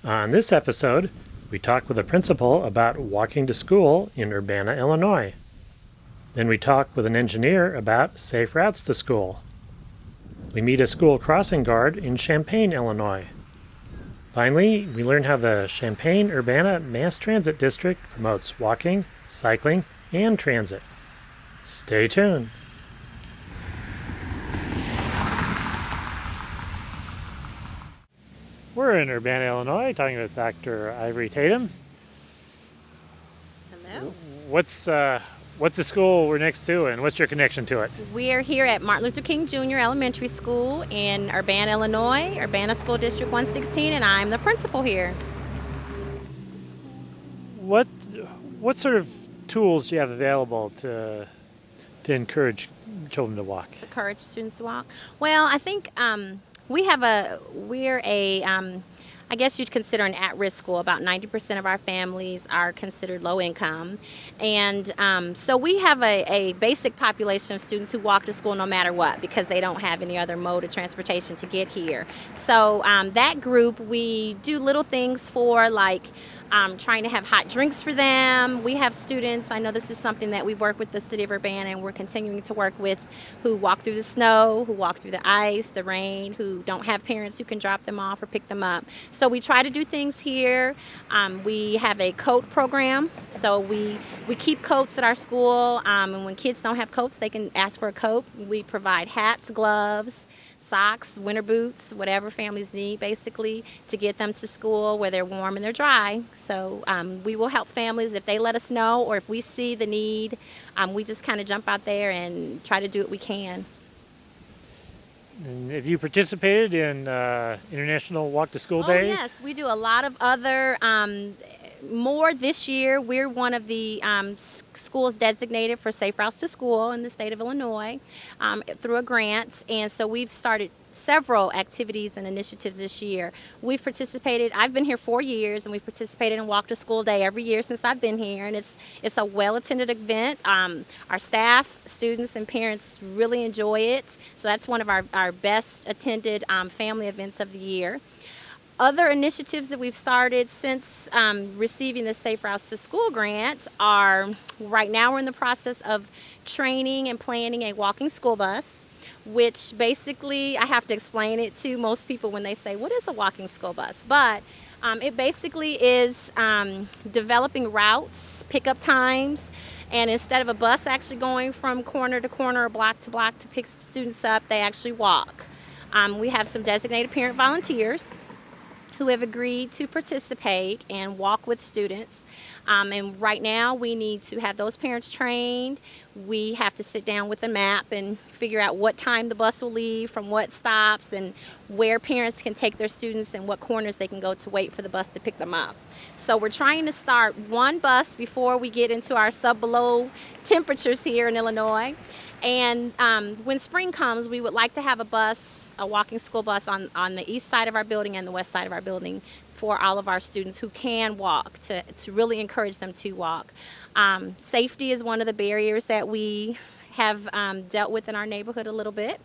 On this episode, we talk with a principal about walking to school in Urbana, Illinois. Then we talk with an engineer about safe routes to school. We meet a school crossing guard in Champaign, Illinois. Finally, we learn how the Champaign-Urbana Mass Transit District promotes walking, cycling, and transit. Stay tuned. We're in Urbana, Illinois, talking with Dr. Ivory Tatum. Hello. What's the school we're next to, and what's your connection to it? We are here at Martin Luther King Jr. Elementary School in Urbana, Illinois, Urbana School District 116, and I'm the principal here. What sort of tools do you have available to encourage children to walk? To encourage students to walk. Well, I think we're a I guess you'd consider an at-risk school. About 90% of our families are considered low income. And so we have a basic population of students who walk to school no matter what because they don't have any other mode of transportation to get here. So that group, we do little things for, like trying to have hot drinks for them. We have students, I know this is something that we've worked with the city of Urbana and we're continuing to work with, who walk through the snow, who walk through the ice, the rain, who don't have parents who can drop them off or pick them up. So we try to do things here. We have a coat program. So we keep coats at our school, and when kids don't have coats, they can ask for a coat. We provide hats, gloves, socks, winter boots, whatever families need, basically, to get them to school where they're warm and they're dry. So we will help families if they let us know, or if we see the need, we just kind of jump out there and try to do what we can. And have you participated in International Walk to School Day? Oh, yes. We do a lot of other, more this year. We're one of the schools designated for safe routes to school in the state of Illinois through a grant. And so we've started several activities and initiatives this year. We've participated, I've been here 4 years, and we've participated in Walk to School Day every year since I've been here, and it's a well-attended event. Our staff, students, and parents really enjoy it, so that's one of our best attended family events of the year. Other initiatives that we've started since receiving the Safe Routes to School grant are, right now we're in the process of training and planning a walking school bus, which basically, I have to explain it to most people when they say, what is a walking school bus? But it basically is developing routes, pickup times, and instead of a bus actually going from corner to corner or block to block to pick students up, they actually walk. We have some designated parent volunteers who have agreed to participate and walk with students. And right now we need to have those parents trained. We have to sit down with a map and figure out what time the bus will leave, from what stops, and where parents can take their students and what corners they can go to wait for the bus to pick them up. So we're trying to start one bus before we get into our sub-below temperatures here in Illinois. And when spring comes, we would like to have a walking school bus on the east side of our building and the west side of our building for all of our students who can walk, to really encourage them to walk. Safety is one of the barriers that we have dealt with in our neighborhood a little bit.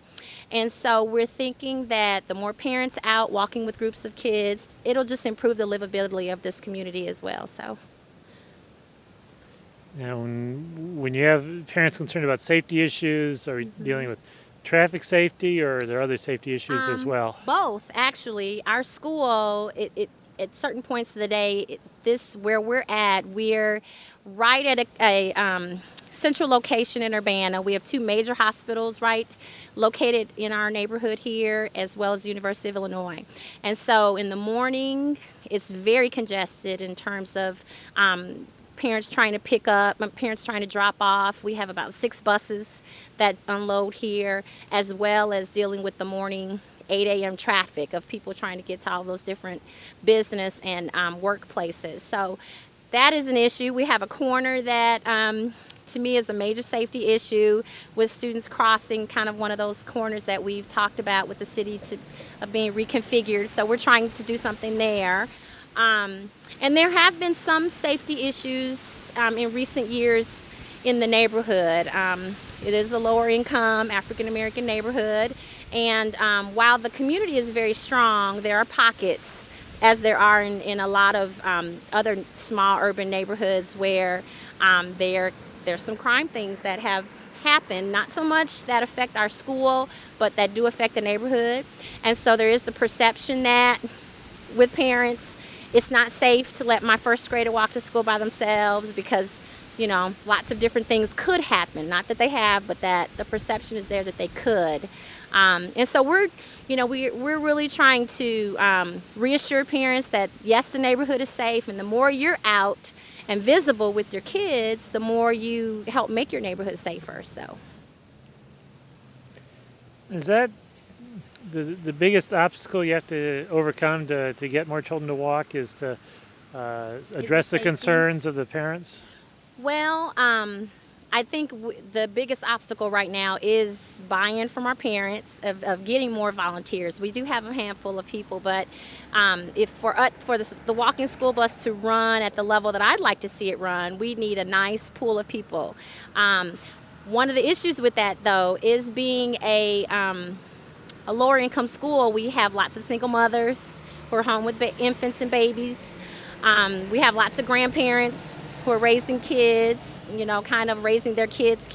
And so we're thinking that the more parents out walking with groups of kids, it'll just improve the livability of this community as well. So. Now, when you have parents concerned about safety issues, are we dealing with traffic safety, or are there other safety issues as well? Both, actually. Our school, at certain points of the day, where we're at, we're right at a central location in Urbana. We have two major hospitals located in our neighborhood here, as well as the University of Illinois. And so in the morning, it's very congested in terms of parents trying to pick up, parents trying to drop off. We have about 6 buses that unload here, as well as dealing with the morning 8 a.m. traffic of people trying to get to all those different business and workplaces. So that is an issue. We have a corner that to me is a major safety issue, with students crossing, kind of one of those corners that we've talked about with the city of being reconfigured. So we're trying to do something there. And there have been some safety issues in recent years in the neighborhood. It is a lower income African American neighborhood, and while the community is very strong, there are pockets as there are in a lot of other small urban neighborhoods where there's some crime things that have happened, not so much that affect our school, but that do affect the neighborhood. And so there is the perception that with parents, it's not safe to let my first grader walk to school by themselves because, lots of different things could happen. Not that they have, but that the perception is there that they could. And so we're really trying to reassure parents that, yes, the neighborhood is safe, and the more you're out and visible with your kids, the more you help make your neighborhood safer. So, Is that the biggest obstacle you have to overcome to get more children to walk is to address the safety? concerns of the parents? Well, I think the biggest obstacle right now is buy-in from our parents of getting more volunteers. We do have a handful of people, but if for the walking school bus to run at the level that I'd like to see it run, we need a nice pool of people. One of the issues with that, though, is being a lower income school. We have lots of single mothers who are home with infants and babies. We have lots of grandparents who are raising kids, kind of raising their kids.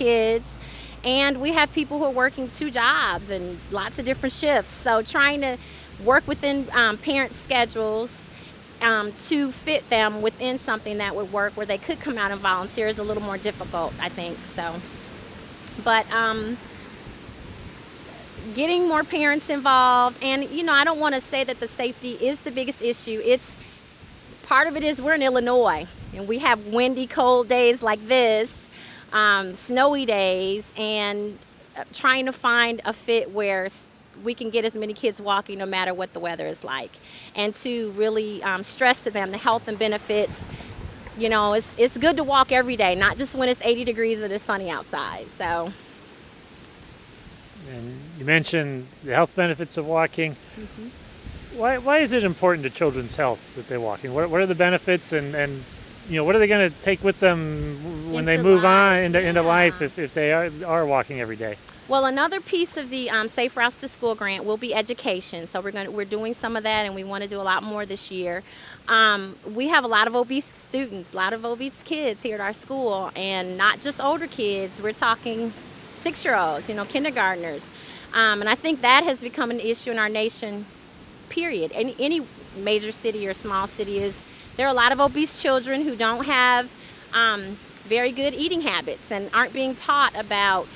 And we have people who are working 2 jobs and lots of different shifts. So trying to work within parents' schedules to fit them within something that would work where they could come out and volunteer is a little more difficult, I think. So, but getting more parents involved, and I don't want to say that the safety is the biggest issue. It's part of it is we're in Illinois, and we have windy, cold days like this, snowy days, and trying to find a fit where we can get as many kids walking no matter what the weather is like, and to really stress to them the health and benefits. It's good to walk every day, not just when it's 80 degrees and it's sunny outside. So. And you mentioned the health benefits of walking. Mm-hmm. Why is it important to children's health that they're walking? What are the benefits, and what are they going to take with them when they move on into life if they are walking every day? Well, another piece of the Safe Routes to School grant will be education. So we're doing some of that, and we want to do a lot more this year. We have a lot of obese students, a lot of obese kids here at our school, and not just older kids. We're talking 6-year-olds, kindergartners. And I think that has become an issue in our nation, period. Any major city or small city there are a lot of obese children who don't have very good eating habits and aren't being taught about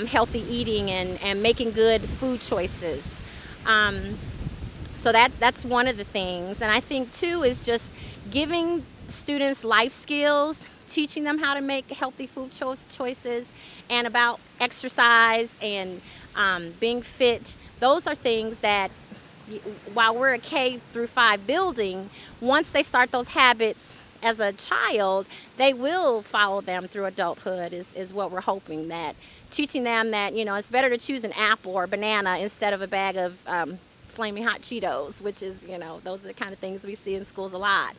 healthy eating and making good food choices. So that's one of the things. And I think, too, is just giving students life skills, teaching them how to make healthy food choices, and about exercise and being fit. Those are things that, while we're a K through 5 building, once they start those habits as a child, they will follow them through adulthood is what we're hoping. That teaching them that, it's better to choose an apple or a banana instead of a bag of flaming hot Cheetos, which is, those are the kind of things we see in schools a lot.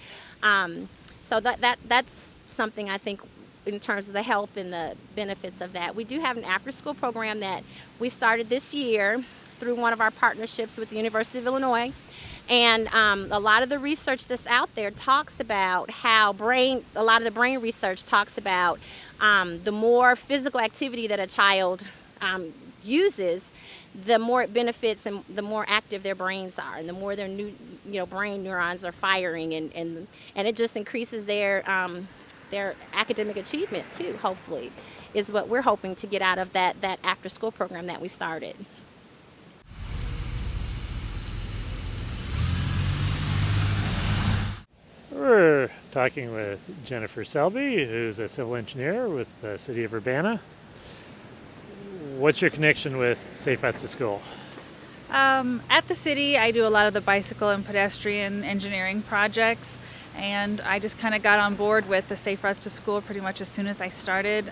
So that's something I think in terms of the health and the benefits of that. We do have an after-school program that we started this year through one of our partnerships with the University of Illinois. And a lot of the research that's out there talks about how a lot of the brain research talks about the more physical activity that a child uses, the more it benefits and the more active their brains are, and the more their brain neurons are firing, and it just increases their academic achievement too, hopefully, is what we're hoping to get out of that after-school program that we started. We're talking with Jennifer Selby, who's a civil engineer with the city of Urbana. What's your connection with Safe Routes to School? At the city, I do a lot of the bicycle and pedestrian engineering projects, and I just kind of got on board with the Safe Routes to School pretty much as soon as I started.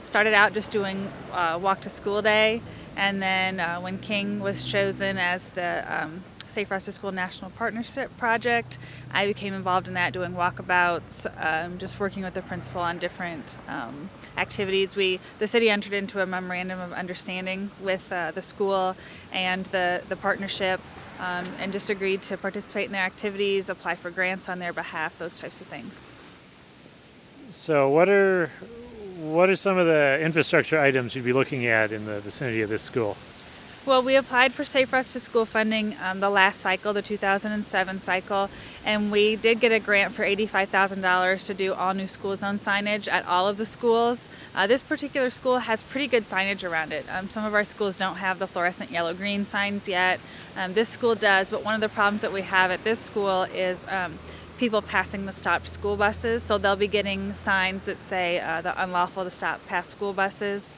Started out just doing walk to school day, and then when King was chosen as the Safe Routes to School National Partnership Project, I became involved in that, doing walkabouts, just working with the principal on different activities. The city entered into a memorandum of understanding with the school and the partnership and just agreed to participate in their activities, apply for grants on their behalf, those types of things. So what are some of the infrastructure items you'd be looking at in the vicinity of this school? Well, we applied for Safe Routes to School funding the last cycle, the 2007 cycle, and we did get a grant for $85,000 to do all new school zone signage at all of the schools. This particular school has pretty good signage around it. Some of our schools don't have the fluorescent yellow-green signs yet. This school does, but one of the problems that we have at this school is people passing the stopped school buses, so they'll be getting signs that say the unlawful to stop past school buses.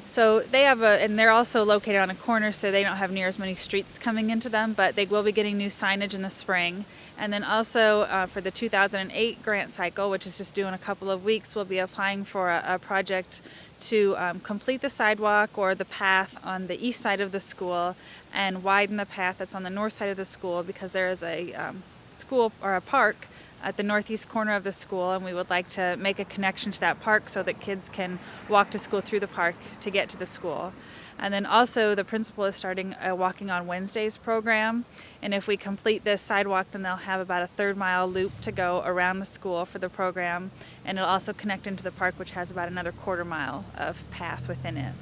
So they have and they're also located on a corner, so they don't have near as many streets coming into them, but they will be getting new signage in the spring. And then also for the 2008 grant cycle, which is just due in a couple of weeks, we'll be applying for a project to complete the sidewalk or the path on the east side of the school and widen the path that's on the north side of the school, because there is a school or a park at the northeast corner of the school, and we would like to make a connection to that park so that kids can walk to school through the park to get to the school. And then also the principal is starting a Walking on Wednesdays program, and if we complete this sidewalk, then they'll have about a 3-mile loop to go around the school for the program, and it'll also connect into the park, which has about another 1/4 mile of path within it.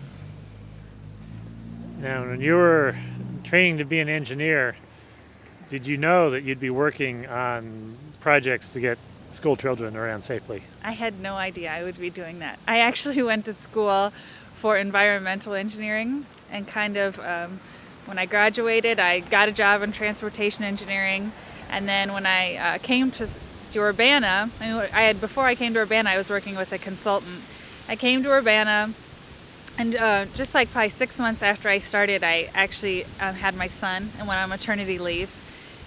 Now, when you were training to be an engineer, did you know that you'd be working on projects to get school children around safely? I had no idea I would be doing that. I actually went to school for environmental engineering, and kind of when I graduated, I got a job in transportation engineering, and then when I came to Urbana, before I came to Urbana, I was working with a consultant. I came to Urbana, and just like probably 6 months after I started, I actually had my son and went on maternity leave.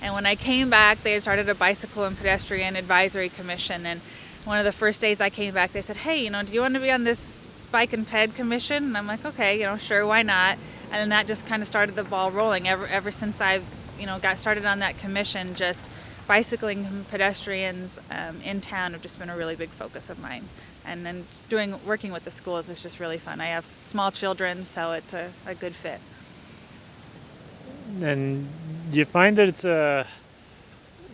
And when I came back, they started a bicycle and pedestrian advisory commission. And one of the first days I came back, they said, "Hey, do you want to be on this bike and ped commission?" And I'm like, "Okay, sure, why not?" And then that just kind of started the ball rolling. Ever since I've, got started on that commission, just bicycling and pedestrians in town have just been a really big focus of mine. And then working with the schools is just really fun. I have small children, so it's a good fit. And do you find that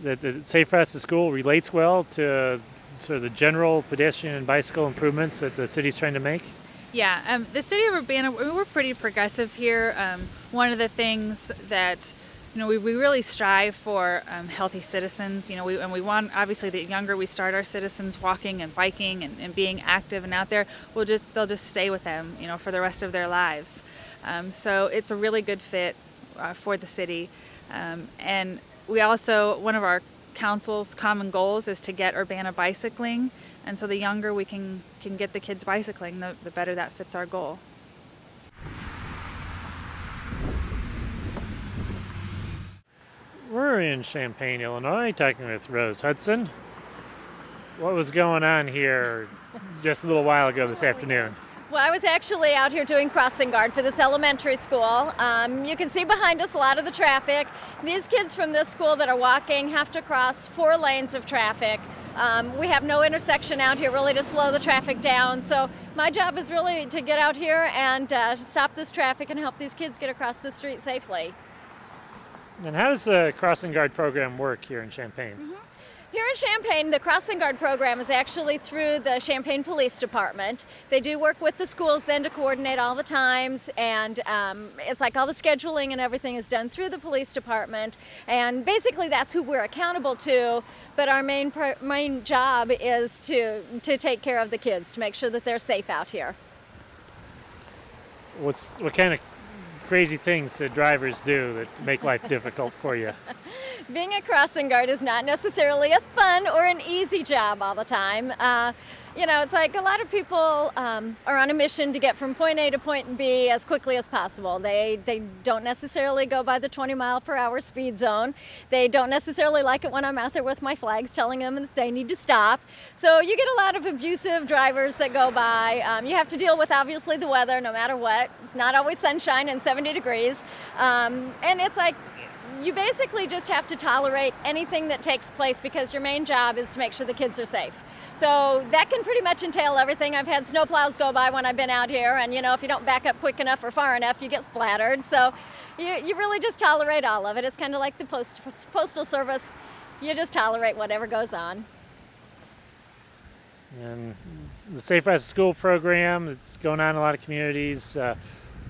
that the Safe Routes to School relates well to sort of the general pedestrian and bicycle improvements that the city's trying to make? Yeah, the city of Urbana, we're pretty progressive here. One of the things that we really strive for healthy citizens. We want, obviously, the younger we start our citizens walking and biking and being active and out there, they'll just stay with them, for the rest of their lives. So it's a really good fit for the city. And we also, one of our council's common goals is to get Urbana bicycling. And so the younger we can get the kids bicycling, the better that fits our goal. We're in Champaign, Illinois, talking with Rose Hudson. What was going on here just a little while ago this afternoon? Well, I was actually out here doing crossing guard for this elementary school. You can see behind us a lot of the traffic. These kids from this school that are walking have to cross 4 lanes of traffic. We have no intersection out here really to slow the traffic down. So my job is really to get out here and stop this traffic and help these kids get across the street safely. And how does the crossing guard program work here in Champaign? Mm-hmm. Here in Champaign, the crossing guard program is actually through the Champaign Police Department. They do work with the schools then to coordinate all the times, and it's like all the scheduling and everything is done through the police department. And basically that's who we're accountable to, but our main job is to take care of the kids, to make sure that they're safe out here. What kind of crazy things that drivers do that make life difficult for you? Being a crossing guard is not necessarily a fun or an easy job all the time. It's like a lot of people are on a mission to get from point A to point B as quickly as possible. They don't necessarily go by the 20-mile-per-hour speed zone. They don't necessarily like it when I'm out there with my flags telling them that they need to stop. So you get a lot of abusive drivers that go by. You have to deal with, obviously, the weather no matter what. Not always sunshine and 70 degrees. And it's like, you basically just have to tolerate anything that takes place because your main job is to make sure the kids are safe. So that can pretty much entail everything. I've had snowplows go by when I've been out here, and if you don't back up quick enough or far enough, you get splattered. So you really just tolerate all of it. It's kind of like the Postal Service. You just tolerate whatever goes on. And the Safe Routes to School program, it's going on in a lot of communities.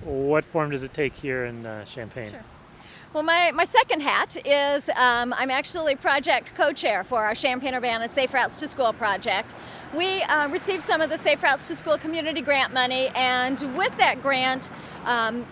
What form does it take here in Champaign? Sure. Well, my second hat is I'm actually project co-chair for our Champaign-Urbana Safe Routes to School project. We received some of the Safe Routes to School community grant money, and with that grant,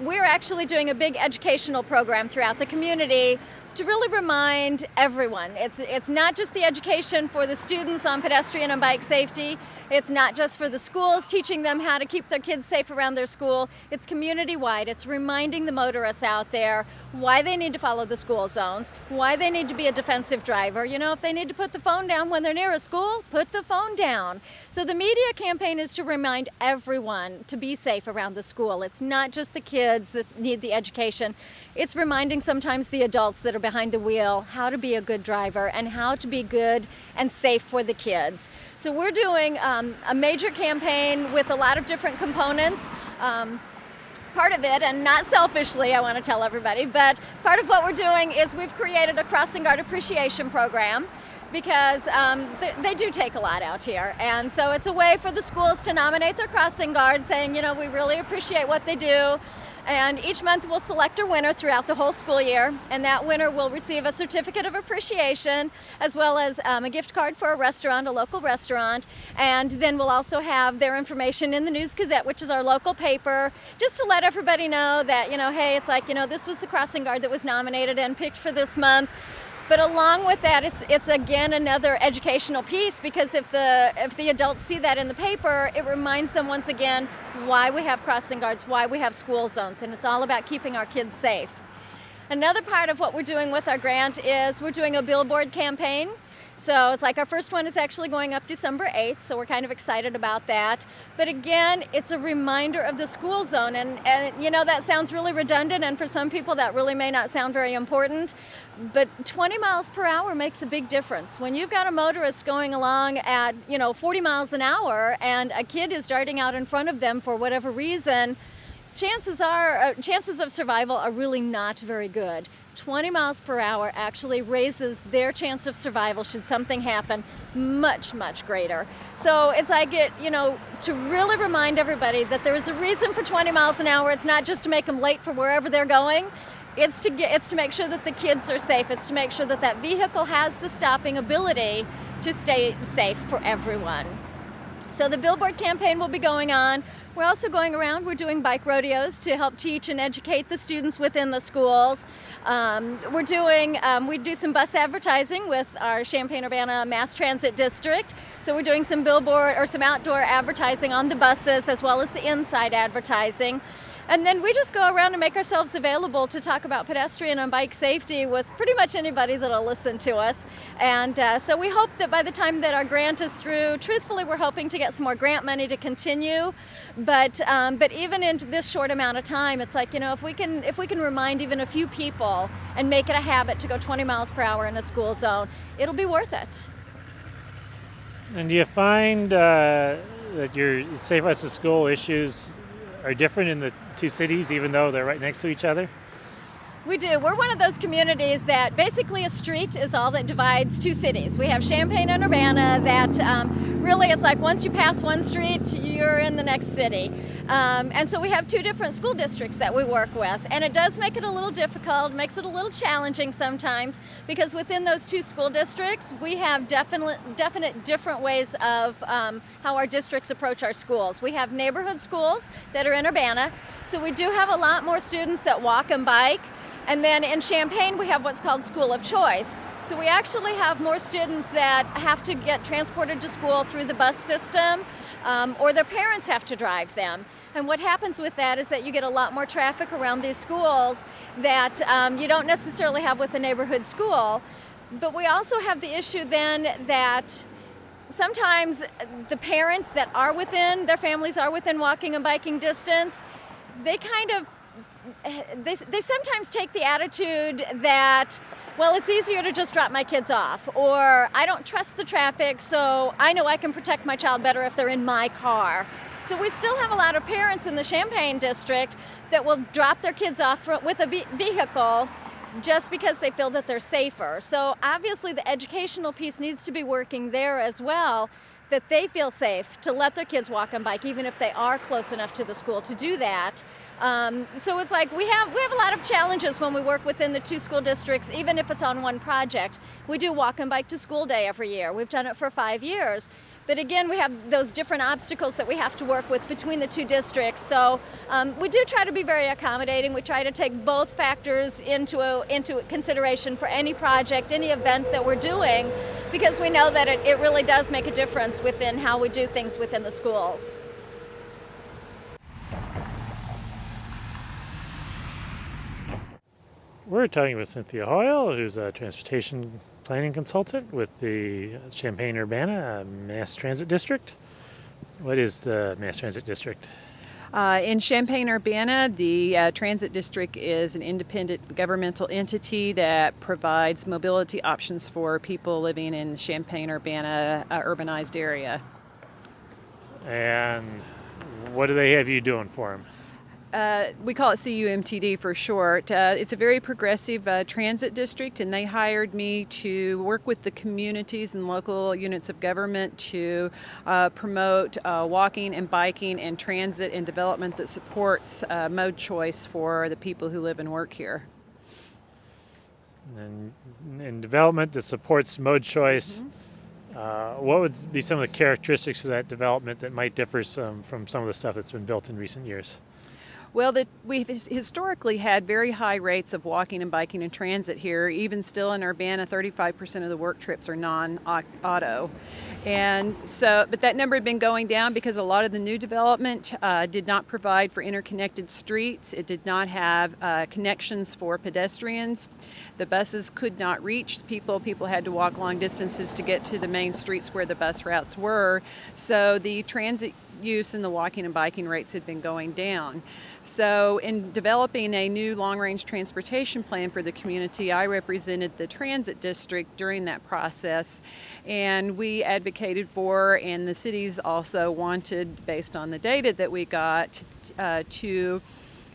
we're actually doing a big educational program throughout the community to really remind everyone. It's not just the education for the students on pedestrian and bike safety. It's not just for the schools, teaching them how to keep their kids safe around their school. It's community-wide. It's reminding the motorists out there why they need to follow the school zones, why they need to be a defensive driver. If they need to put the phone down when they're near a school, put the phone down. So the media campaign is to remind everyone to be safe around the school. It's not just the kids that need the education. It's reminding sometimes the adults that are behind the wheel how to be a good driver and how to be good and safe for the kids. So we're doing a major campaign with a lot of different components. Part of it, and not selfishly, I want to tell everybody, but part of what we're doing is we've created a crossing guard appreciation program because they do take a lot out here. And so it's a way for the schools to nominate their crossing guards saying, we really appreciate what they do. And each month we'll select a winner throughout the whole school year, and that winner will receive a certificate of appreciation as well as a gift card for a local restaurant, and then we'll also have their information in the News Gazette, which is our local paper, just to let everybody know that, hey, it's like, this was the crossing guard that was nominated and picked for this month. But along with that, it's again another educational piece, because if the adults see that in the paper, it reminds them once again why we have crossing guards, why we have school zones, and it's all about keeping our kids safe. Another part of what we're doing with our grant is we're doing a billboard campaign. So it's like our first one is actually going up December 8th, so we're kind of excited about that. But again, it's a reminder of the school zone, and that sounds really redundant, and for some people that really may not sound very important, but 20 miles per hour makes a big difference. When you've got a motorist going along at 40 miles an hour and a kid is darting out in front of them for whatever reason, chances of survival are really not very good. 20 miles per hour actually raises their chance of survival should something happen much, much greater. So it's like to really remind everybody that there is a reason for 20 miles an hour. It's not just to make them late for wherever they're going. It's to make sure that the kids are safe. It's to make sure that that vehicle has the stopping ability to stay safe for everyone. So the billboard campaign will be going on. We're also going around, we're doing bike rodeos to help teach and educate the students within the schools. We do some bus advertising with our Champaign-Urbana Mass Transit District. So we're doing some billboard or some outdoor advertising on the buses as well as the inside advertising. And then we just go around and make ourselves available to talk about pedestrian and bike safety with pretty much anybody that'll listen to us. And so we hope that by the time that our grant is through, truthfully, we're hoping to get some more grant money to continue. But even in this short amount of time, it's like, if we can remind even a few people and make it a habit to go 20 miles per hour in a school zone, it'll be worth it. And do you find that your Safe Routes to School issues are different in the two cities, even though they're right next to each other? We do. We're one of those communities that basically a street is all that divides two cities. We have Champaign and Urbana that really it's like once you pass one street, you're in the next city. And so we have two different school districts that we work with. And it does make it a little difficult, makes it a little challenging sometimes, because within those two school districts, we have definite different ways of how our districts approach our schools. We have neighborhood schools that are in Urbana, so we do have a lot more students that walk and bike. And then in Champaign, we have what's called School of Choice. So we actually have more students that have to get transported to school through the bus system, or their parents have to drive them. And what happens with that is that you get a lot more traffic around these schools that you don't necessarily have with a neighborhood school. But we also have the issue then that sometimes the parents that are within, their families are within walking and biking distance, they kind of they sometimes take the attitude that, well, it's easier to just drop my kids off, or I don't trust the traffic, so I know I can protect my child better if they're in my car. So we still have a lot of parents in the Champaign district that will drop their kids off with a vehicle just because they feel that they're safer. So obviously the educational piece needs to be working there as well, that they feel safe to let their kids walk and bike, even if they are close enough to the school to do that. So it's like we have a lot of challenges when we work within the two school districts, even if it's on one project. We do walk and bike to school day every year. We've done it for 5 years. But again, we have those different obstacles that we have to work with between the two districts. So we do try to be very accommodating. We try to take both factors into consideration for any project, any event that we're doing, because we know that it really does make a difference within how we do things within the schools. We're talking with Cynthia Hoyle, who's a transportation planning consultant with the Champaign-Urbana Mass Transit District. What is the Mass Transit District? In Champaign-Urbana, the transit district is an independent governmental entity that provides mobility options for people living in Champaign-Urbana urbanized area. And what do they have you doing for them? We call it CUMTD for short. It's a very progressive transit district, and they hired me to work with the communities and local units of government to promote walking and biking and transit and development that supports mode choice for the people who live and work here. And development that supports mode choice. What would be some of the characteristics of that development that might differ from some of the stuff that's been built in recent years? Well, we've historically had very high rates of walking and biking and transit here. Even still in Urbana, 35% of the work trips are non-auto. And so, but that number had been going down because a lot of the new development did not provide for interconnected streets. It did not have connections for pedestrians. The buses could not reach people. People had to walk long distances to get to the main streets where the bus routes were. So the transit use and the walking and biking rates had been going down. So in developing a new long-range transportation plan for the community, I represented the transit district during that process, and we advocated for, and the cities also wanted, based on the data that we got, to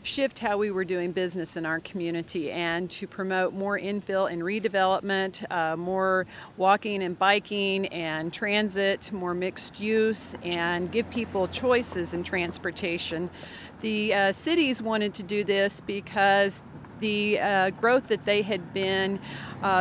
shift how we were doing business in our community and to promote more infill and redevelopment, more walking and biking and transit, more mixed use, and give people choices in transportation. The cities wanted to do this because the growth that they had been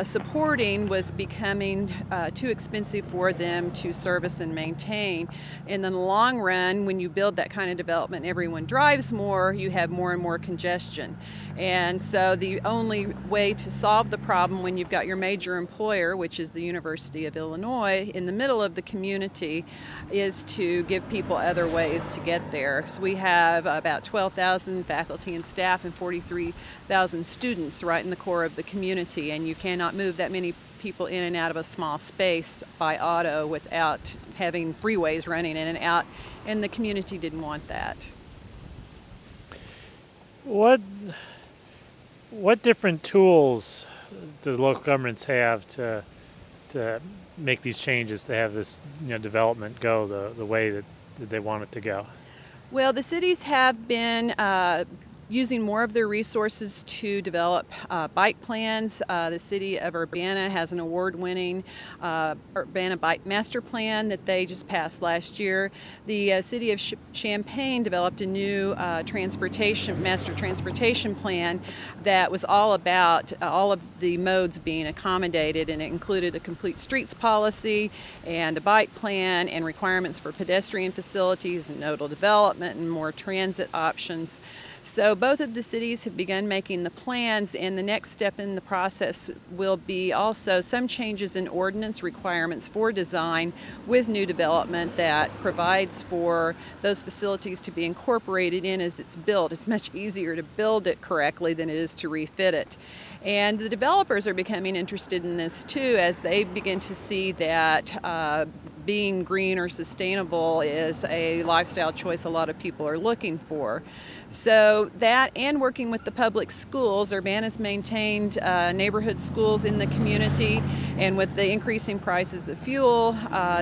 supporting was becoming too expensive for them to service and maintain. In the long run, when you build that kind of development and everyone drives more, you have more and more congestion. And so the only way to solve the problem when you've got your major employer, which is the University of Illinois, in the middle of the community, is to give people other ways to get there. So we have about 12,000 faculty and staff and 43,000 students right in the core of the community, and you cannot move that many people in and out of a small space by auto without having freeways running in and out, and the community didn't want that. What different tools do the local governments have to make these changes, to have this development go the way that they want it to go? Well, the cities have been using more of their resources to develop bike plans. The city of Urbana has an award-winning Urbana Bike Master Plan that they just passed last year. The city of Champaign developed a new master transportation plan that was all about all of the modes being accommodated, and it included a complete streets policy and a bike plan and requirements for pedestrian facilities and nodal development and more transit options. So both of the cities have begun making the plans, and the next step in the process will be also some changes in ordinance requirements for design with new development that provides for those facilities to be incorporated in as it's built. It's much easier to build it correctly than it is to refit it. And the developers are becoming interested in this too, as they begin to see that being green or sustainable is a lifestyle choice a lot of people are looking for. So that, and working with the public schools, Urbana's maintained neighborhood schools in the community, and with the increasing prices of fuel,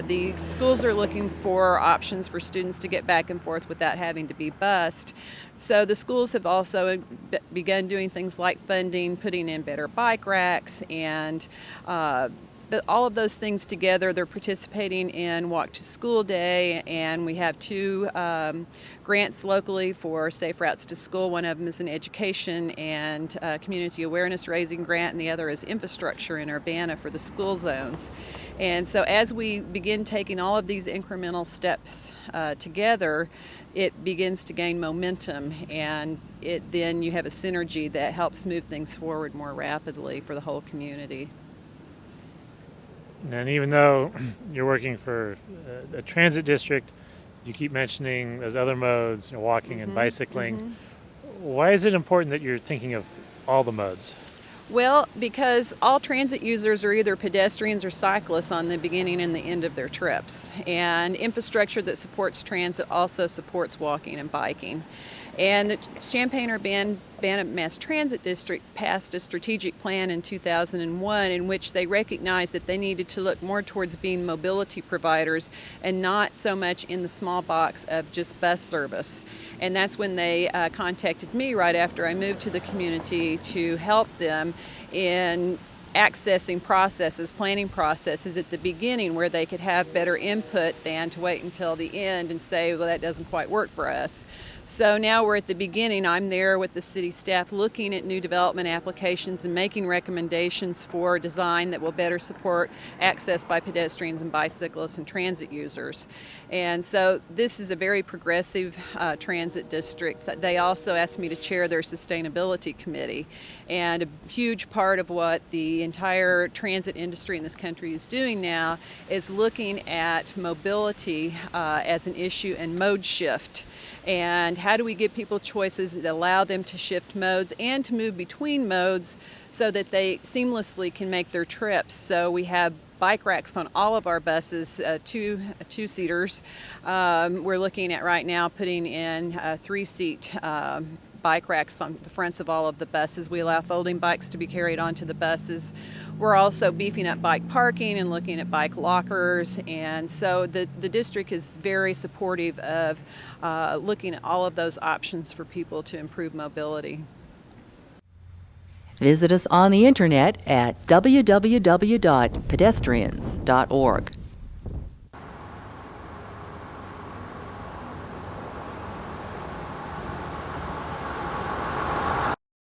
the schools are looking for options for students to get back and forth without having to be bused. So the schools have also begun doing things like funding, putting in better bike racks, and all of those things together. They're participating in Walk to School Day, and we have 2 grants locally for safe routes to school. One of them is an education and community awareness raising grant, and the other is infrastructure in Urbana for the school zones. And so as we begin taking all of these incremental steps together, it begins to gain momentum, and then you have a synergy that helps move things forward more rapidly for the whole community. And even though you're working for a transit district, you keep mentioning those other modes, walking and bicycling. Why is it important that you're thinking of all the modes? Well, because all transit users are either pedestrians or cyclists on the beginning and the end of their trips. And infrastructure that supports transit also supports walking and biking. And the Champaign-Urbana Mass Transit District passed a strategic plan in 2001 in which they recognized that they needed to look more towards being mobility providers and not so much in the small box of just bus service. And that's when they contacted me right after I moved to the community to help them in accessing processes, planning processes at the beginning where they could have better input than to wait until the end and say, well, that doesn't quite work for us. So now we're at the beginning. I'm there with the city staff looking at new development applications and making recommendations for design that will better support access by pedestrians and bicyclists and transit users. And so this is a very progressive transit district. They also asked me to chair their sustainability committee. And a huge part of what the entire transit industry in this country is doing now is looking at mobility as an issue and mode shift. And how do we give people choices that allow them to shift modes and to move between modes so that they seamlessly can make their trips. So we have bike racks on all of our buses, two-seaters. We're looking at right now putting in 3-seat bike racks on the fronts of all of the buses. We allow folding bikes to be carried onto the buses. We're also beefing up bike parking and looking at bike lockers. And so the district is very supportive of looking at all of those options for people to improve mobility. Visit us on the internet at www.pedestrians.org.